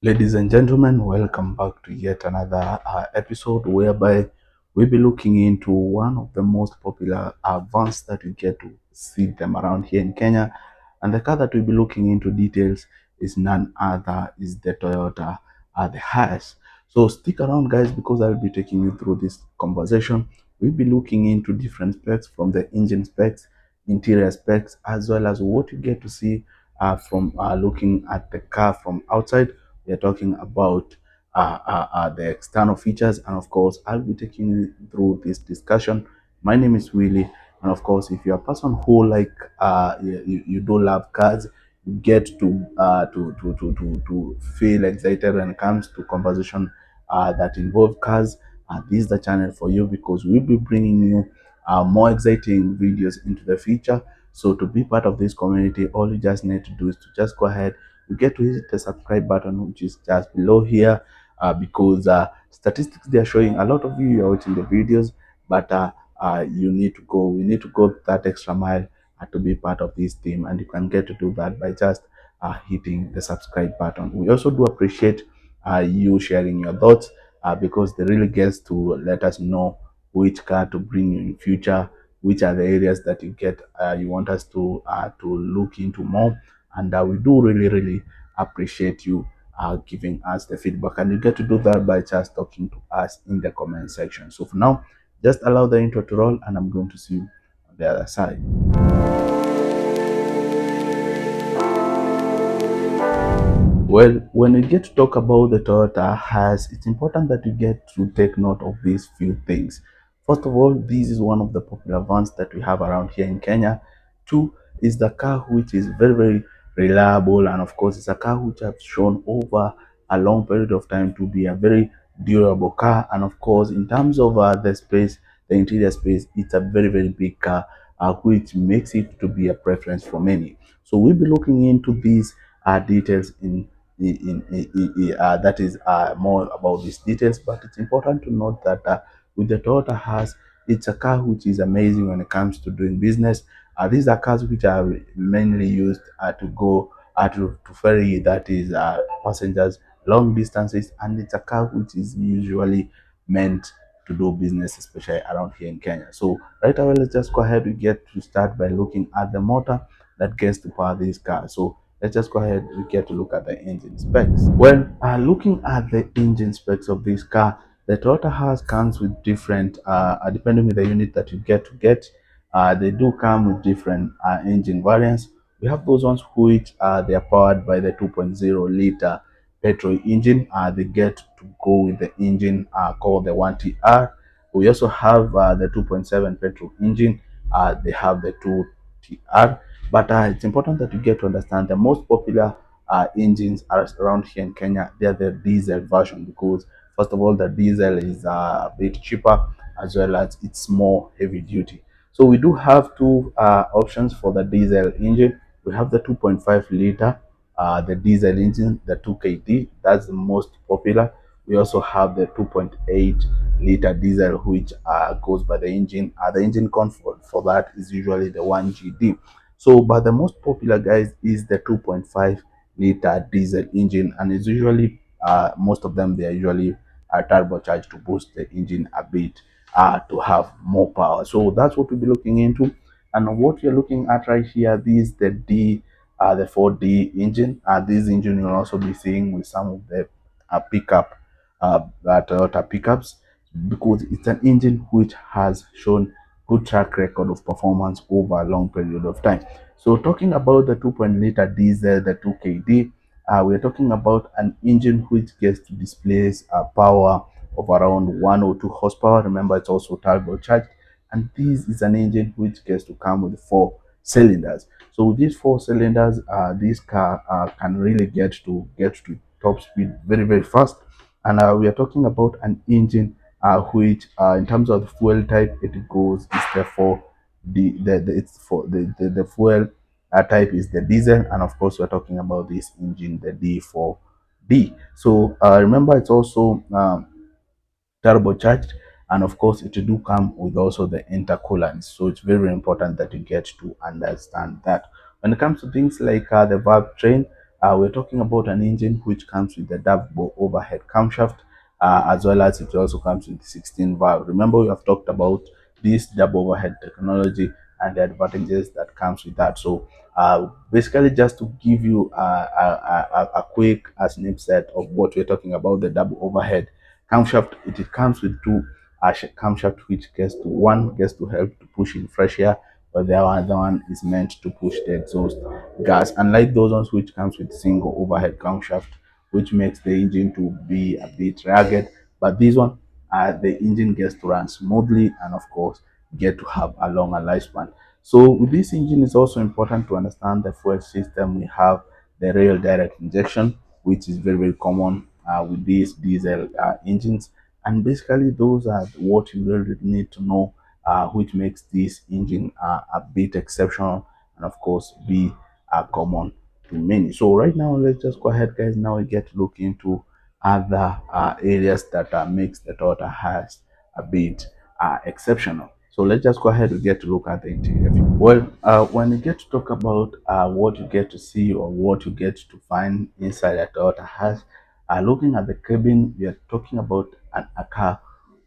Ladies and gentlemen, welcome back to yet another episode whereby we'll be looking into one of the most popular vans that you get to see them around here in Kenya. And the car that we'll be looking into details is none other is the Toyota, the Hiace. So stick around, guys, because I'll be taking you through this conversation. We'll be looking into different specs from the engine specs, interior specs, as well as what you get to see from looking at the car from outside. We are talking about the external features, and of course, I'll be taking you through this discussion. My name is Willie, and of course, if you're a person who like you do love cars, you get to feel excited when it comes to conversation that involve cars. This is the channel for you because we'll be bringing you more exciting videos into the future. So to be part of this community, all you just need to do is to just go ahead, you get to hit the subscribe button, which is just below here, because statistics they are showing a lot of you are watching the videos, but you need to go, we need to go that extra mile to be part of this team, and you can get to do that by just hitting the subscribe button. We also do appreciate you sharing your thoughts, because they really gets to let us know which car to bring you in future, which are the areas that you want us to look into more, and we do really appreciate you giving us the feedback, and you get to do that by just talking to us in the comment section. So for now, just allow the intro to roll, and I'm going to see you on the other side. Well, when we get to talk about the Toyota Hiace, it's important that you get to take note of these few things. First of all, this is one of the popular vans that we have around here in Kenya. Two, is the car which is very reliable, and of course, it's a car which has shown over a long period of time to be a very durable car. And of course, in terms of the space, the interior space, it's a very big car, which makes it to be a preference for many. So we'll be looking into these details that is more about these details, but it's important to note that with the Toyota Hiace, it's a car which is amazing when it comes to doing business. These are cars which are mainly used to go to ferry, that is passengers long distances, and it's a car which is usually meant to do business, especially around here in Kenya. So right away, let's just go ahead. We get to start by looking at the motor that gets to power this car. So let's just go ahead and get to look at the engine specs. Well, looking at the engine specs of this car, the Toyota Hiace comes with different, depending on the unit that you get, they do come with different engine variants. We have those ones which they are powered by the 2.0 liter petrol engine. They get to go with the engine called the 1TR. We also have the 2.7 petrol engine. They have the 2TR. But it's important that you get to understand the most popular engines are around here in Kenya. They are the diesel version because, first of all, the diesel is a bit cheaper, as well as it's more heavy duty. So we do have two options for the diesel engine. We have the 2.5 liter, the diesel engine, the 2KD. That's the most popular. We also have the 2.8 liter diesel, which goes by the engine. The engine comfort for that is usually the 1GD. So, but the most popular, guys, is the 2.5 liter diesel engine, and it's usually most of them, they are usually turbocharged to boost the engine a bit to have more power. So that's what we'll be looking into. And what you're looking at right here, this is the 4D engine. This engine you'll also be seeing with some of the pickup Toyota pickups, because it's an engine which has shown good track record of performance over a long period of time. So talking about the 2.0 liter diesel, the 2KD, we're talking about an engine which gets to displace a power of around 102 horsepower. Remember, it's also turbocharged, and this is an engine which gets to come with 4 cylinders. So with these 4 cylinders, this car can really get to top speed very fast. And we are talking about an engine which, in terms of the fuel type, it goes is the for the it's for the fuel type is the diesel, and of course we're talking about this engine, the D4D. So remember, it's also turbocharged, and of course it do come with also the intercoolants. So it's very important that you get to understand that. When it comes to things like the valve train, We're talking about an engine which comes with the double overhead camshaft, as well as it also comes with 16 valve. Remember, we have talked about this double overhead technology and the advantages that comes with that. So basically, just to give you a quick snippet of what we're talking about, the double overhead camshaft, it comes with two camshaft, which gets to one gets to help to push in fresh air, but the other one is meant to push the exhaust gas. Unlike those ones which comes with single overhead camshaft, which makes the engine to be a bit rugged, but this one, the engine gets to run smoothly and of course get to have a longer lifespan. So with this engine, it's also important to understand the fuel system. We have the real direct injection, which is very common with these diesel engines, and basically those are what you really need to know, which makes this engine a bit exceptional and of course be common to many. So right now, let's just go ahead, guys. Now we get to look into other areas that makes the Toyota has a bit exceptional. So let's just go ahead and get to look at the interior. Well, when you get to talk about what you get to see or what you get to find inside a Toyota has, looking at the cabin, we are talking about a car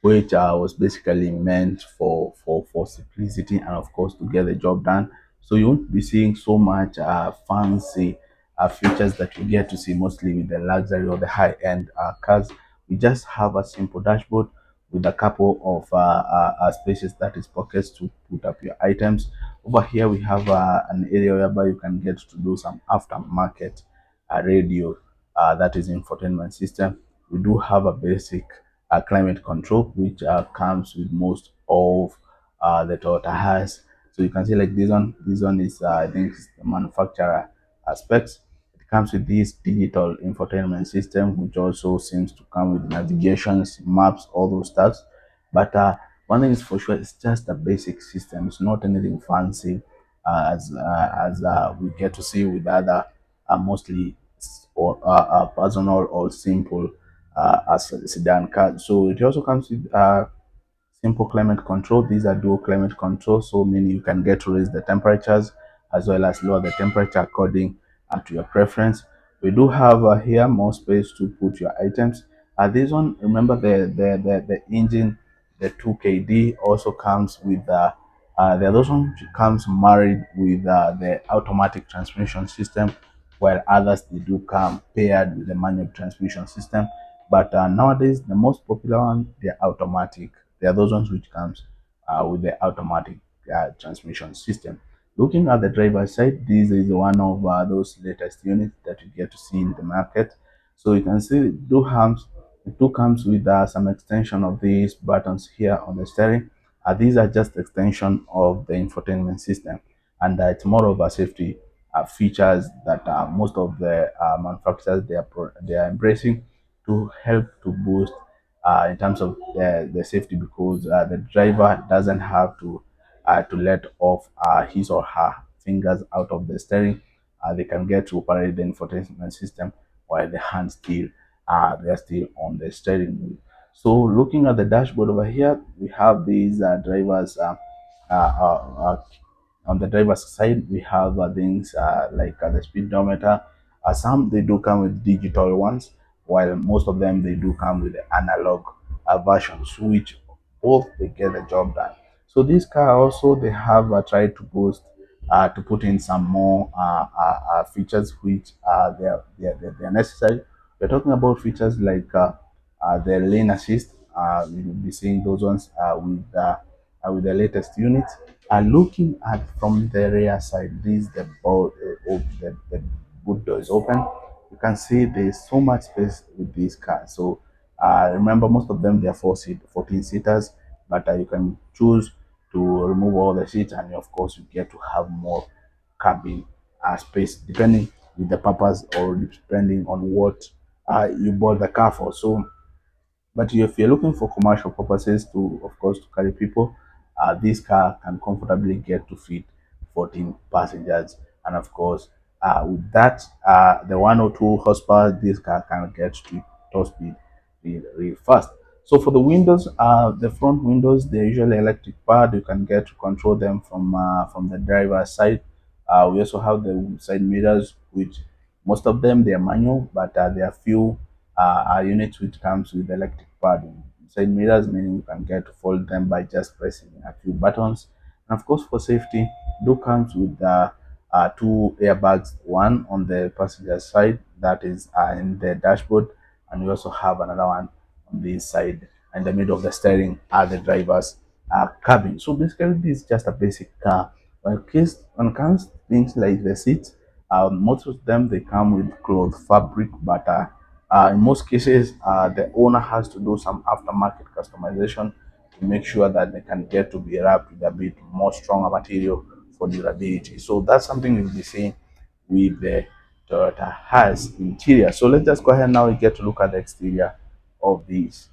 which was basically meant for simplicity and of course to get the job done. So you won't be seeing so much fancy features that you get to see mostly with the luxury or the high-end cars. We just have a simple dashboard with a couple of spaces, that is pockets, to put up your items. Over here we have an area whereby you can get to do some aftermarket radio, that is infotainment system. We do have a basic climate control, which comes with most of the Toyota has. So you can see like this one is I think it's the manufacturer aspects. It comes with this digital infotainment system, which also seems to come with navigations, maps, all those stuffs. But one thing is for sure, it's just a basic system. It's not anything fancy, as we get to see with other mostly or personal or simple as sedan cars. So it also comes with simple climate control. These are dual climate control, so meaning you can get to raise the temperatures as well as lower the temperature according to your preference. We do have here more space to put your items. This one, remember the engine, the 2KD also comes with the other one comes married with the automatic transmission system, while others they do come paired with the manual transmission system. But nowadays, the most popular one, they're automatic. They are those ones which comes with the automatic transmission system. Looking at the driver's side, this is one of those latest units that you get to see in the market. So you can see it do comes with some extension of these buttons here on the steering. These are just extension of the infotainment system, and it's more of a safety features that most of the manufacturers they are embracing to help to boost in terms of the safety, because the driver doesn't have to let off his or her fingers out of the steering. They can get to operate the infotainment system while the hands still they're still on the steering wheel. So looking at the dashboard over here, we have these drivers uh, uh, uh, on the driver's side. We have things like the speedometer. Some they do come with digital ones, while most of them they do come with the analog versions, which both they get the job done. So this car also they have tried to boost to put in some more features which they are necessary. We're talking about features like the lane assist. We will be seeing those ones with the latest units. Looking at from the rear side, this the boot door is open. You can see there's so much space with this car. So remember, most of them they are 14 seaters, but you can choose to remove all the seats, and of course you get to have more cabin space depending with the purpose or depending on what you bought the car for. So but if you're looking for commercial purposes to, of course, to carry people, this car can comfortably get to fit 14 passengers. And of course, with that, the 102 horsepower, this car can get to top speed really fast. So for the windows, the front windows, they're usually electric powered. You can get to control them from the driver's side. We also have the side mirrors, which Most of them they are manual, but there are few units which comes with electric padding. Side mirrors, meaning you can get to fold them by just pressing a few buttons. And of course, for safety, do comes with two airbags, one on the passenger side that is in the dashboard, and we also have another one on this side in the middle of the steering at the driver's cabin. So basically, this is just a basic car. When it comes to things like the seats, most of them they come with cloth fabric, but in most cases, the owner has to do some aftermarket customization to make sure that they can get to be wrapped with a bit more stronger material for durability. So that's something you'll be seeing with the Toyota has interior. So let's just go ahead now and get to look at the exterior of this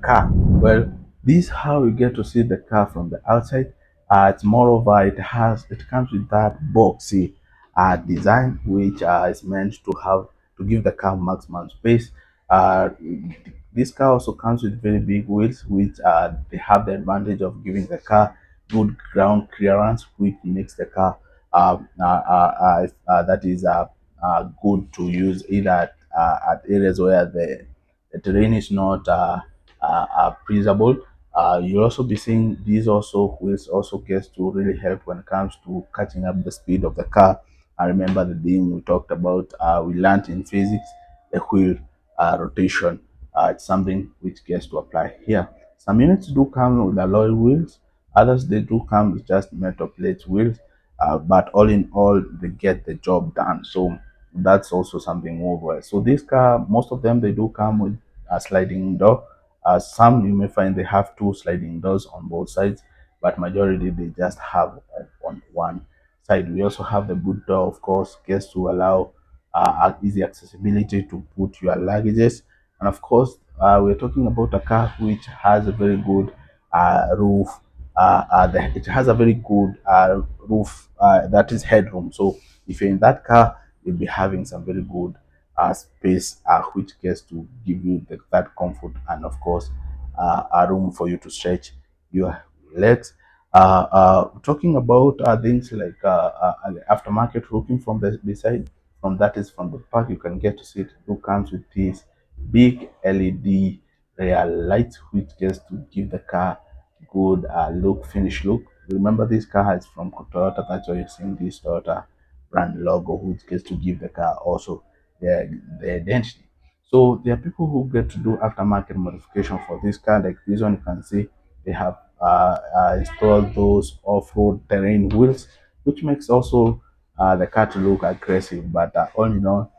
car. Well, this is how you get to see the car from the outside. It's moreover, it comes with that boxy design, which is meant to have to give the car maximum space. Uh, this car also comes with very big wheels, which they have the advantage of giving the car good ground clearance, which makes the car that is good to use either at areas where the terrain is not breathable. You'll also be seeing these also wheels also gets to really help when it comes to catching up the speed of the car. I remember the thing we talked about, we learned in physics, the wheel rotation. It's something which gets to apply here. Some units do come with alloy wheels, others they do come with just metal plate wheels, but all in all, they get the job done. So that's also something over. So this car, most of them they do come with a sliding door. Some you may find they have two sliding doors on both sides, but majority they just have on one side. We also have the boot door, of course, gets to allow easy accessibility to put your luggages. And of course, we're talking about a car which has a very good roof. It has a very good roof that is headroom. So if you're in that car, you'll be having some very good space, which gets to give you that comfort and of course a room for you to stretch your legs. Talking about things like the aftermarket looking from the beside, from that is from the back, you can get to see it. It comes with this big LED rear light, which gets to give the car good finish look. Remember, this car is from Toyota. That's why you're seeing this Toyota brand logo, which gets to give the car also the identity. So there are people who get to do aftermarket modification for this car. Like this one, you can see they have installed those off-road terrain wheels, which makes also the car to look aggressive. But all in all,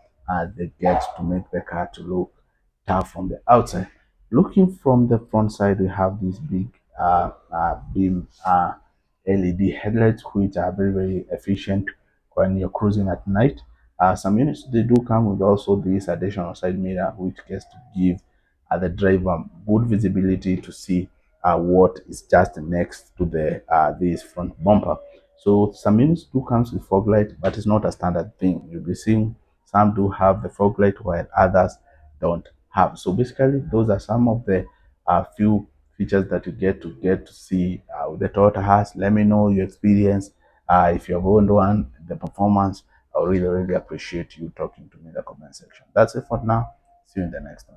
they get to make the car to look tough from the outside. Looking from the front side, we have this big beam LED headlights, which are very, very efficient when you're cruising at night. Some units they do come with also this additional side mirror, which gets to give the driver good visibility to see what is just next to the this front bumper. So some units do comes with fog light, but it's not a standard thing. You'll be seeing some do have the fog light while others don't have. So basically, those are some of the few features that you get to see with the Toyota has. Let me know your experience. If you've owned one, the performance. I really, really appreciate you talking to me in the comment section. That's it for now. See you in the next one.